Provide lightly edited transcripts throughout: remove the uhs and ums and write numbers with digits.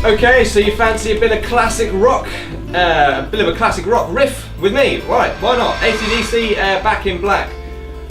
Okay, so you fancy a bit of classic rock, riff with me? Right, why not? ACDC, Back in Black.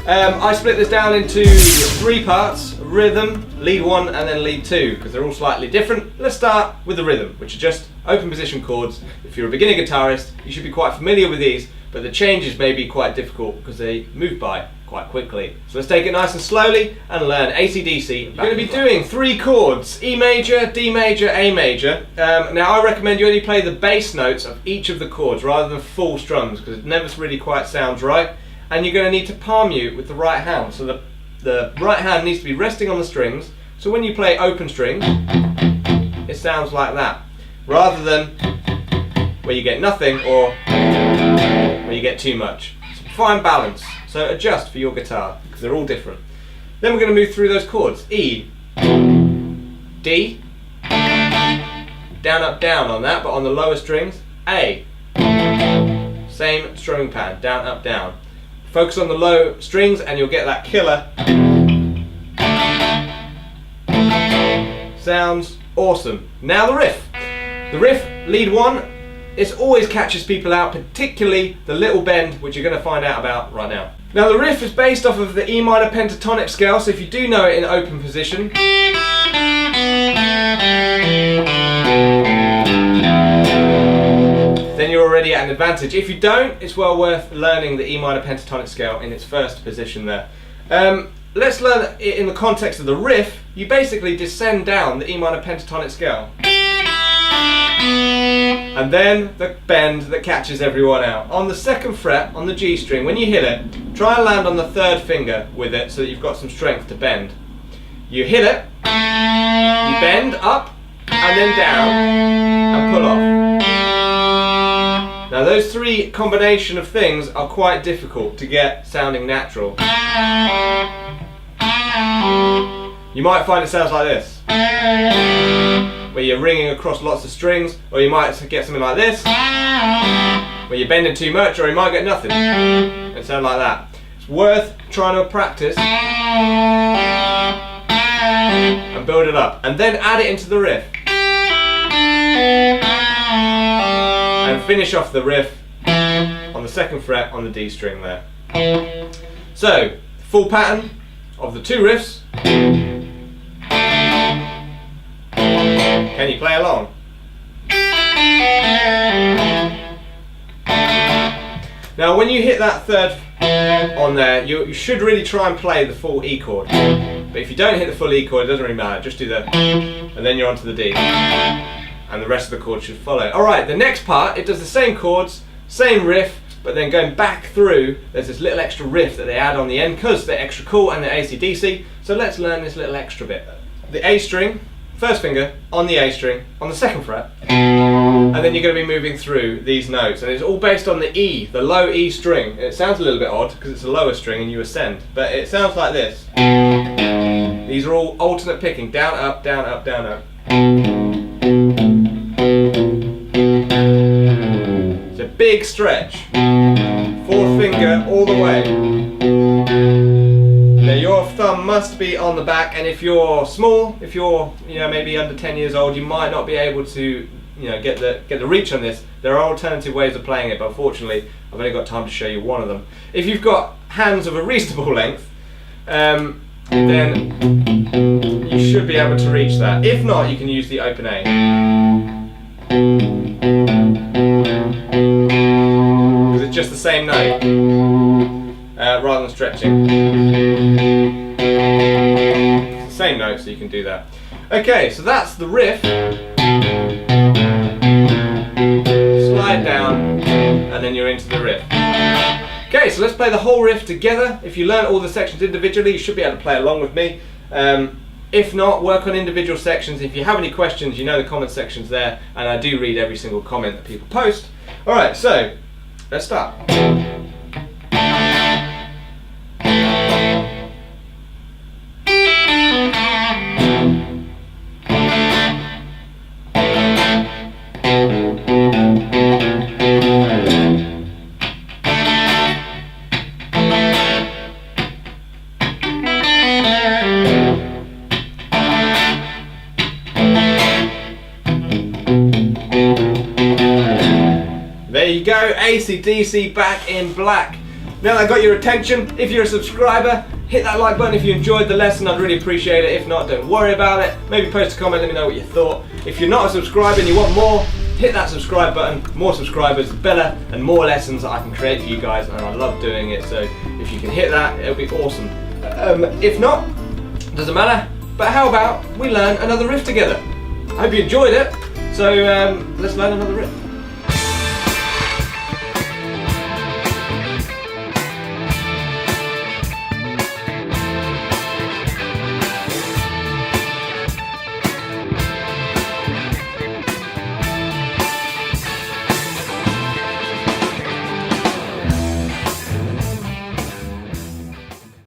I split this down into 3 parts: rhythm, lead 1, and then lead 2, because they're all slightly different. Let's start with the rhythm, which are just open position chords. If you're a beginner guitarist, you should be quite familiar with these, but the changes may be quite difficult because they move by quite quickly. So let's take it nice and slowly and learn ACDC. You're going to be doing 3 chords: E major, D major, A major. Now I recommend you only play the bass notes of each of the chords rather than full strums, because it never really quite sounds right. And you're going to need to palm mute with the right hand. So the right hand needs to be resting on the strings. So when you play open string, it sounds like that, rather than where you get nothing or where you get too much. So fine balance. So adjust for your guitar, because they're all different. Then we're going to move through those chords. E, D, down, up, down on that, but on the lower strings. A, same strumming pattern, down, up, down. Focus on the low strings and you'll get that killer. Sounds awesome. Now the riff. The riff, lead 1, it always catches people out, particularly the little bend, which you're going to find out about right now. Now the riff is based off of the E minor pentatonic scale, so if you do know it in open position, then you're already at an advantage. If you don't, it's well worth learning the E minor pentatonic scale in its first position there. Let's learn it in the context of the riff. You basically descend down the E minor pentatonic scale, and then the bend that catches everyone out. On the 2nd fret on the G string, when you hit it, try and land on the 3rd finger with it so that you've got some strength to bend. You hit it, you bend up and then down and pull off. Now those 3 combination of things are quite difficult to get sounding natural. You might find it sounds like this, where you're ringing across lots of strings, or you might get something like this, where you're bending too much, or you might get nothing and sound like that. It's worth trying to practice and build it up, and then add it into the riff. And finish off the riff on the 2nd fret on the D string there. So, full pattern of the 2 riffs. Can you play along? Now when you hit that 3rd on there, you should really try and play the full E chord. But if you don't hit the full E chord, it doesn't really matter. Just do the, and then you're onto the D. And the rest of the chords should follow. Alright, the next part, it does the same chords, same riff, but then going back through, there's this little extra riff that they add on the end because they're extra cool and they're ACDC. So let's learn this little extra bit. The A string, 1st finger on the A string, on the 2nd fret, and then you're going to be moving through these notes. And it's all based on the E, the low E string. And it sounds a little bit odd because it's a lower string and you ascend, but it sounds like this. These are all alternate picking, down, up, down, up, down, up. It's a big stretch. 4th finger all the way. Now your thumb must be on the back, and if you're small, if you're maybe under 10 years old, you might not be able to get the reach on this. There are alternative ways of playing it, but unfortunately I've only got time to show you one of them. If you've got hands of a reasonable length, then you should be able to reach that. If not, you can use the open A. Because it's just the same note, rather than stretching. It's the same note, so you can do that. Okay, so that's the riff. Slide down, and then you're into the riff. Okay, so let's play the whole riff together. If you learn all the sections individually, you should be able to play along with me. If not, work on individual sections. If you have any questions, you know the comment section's there, and I do read every single comment that people post. Alright, so let's start. There you go, ACDC Back in Black. Now that I got your attention, if you're a subscriber, hit that like button if you enjoyed the lesson. I'd really appreciate it. If not, don't worry about it. Maybe post a comment, let me know what you thought. If you're not a subscriber and you want more, hit that subscribe button. More subscribers, better, and more lessons I can create for you guys, and I love doing it. So if you can hit that, it'll be awesome. If not, doesn't matter. But how about we learn another riff together? I hope you enjoyed it. So let's learn another riff.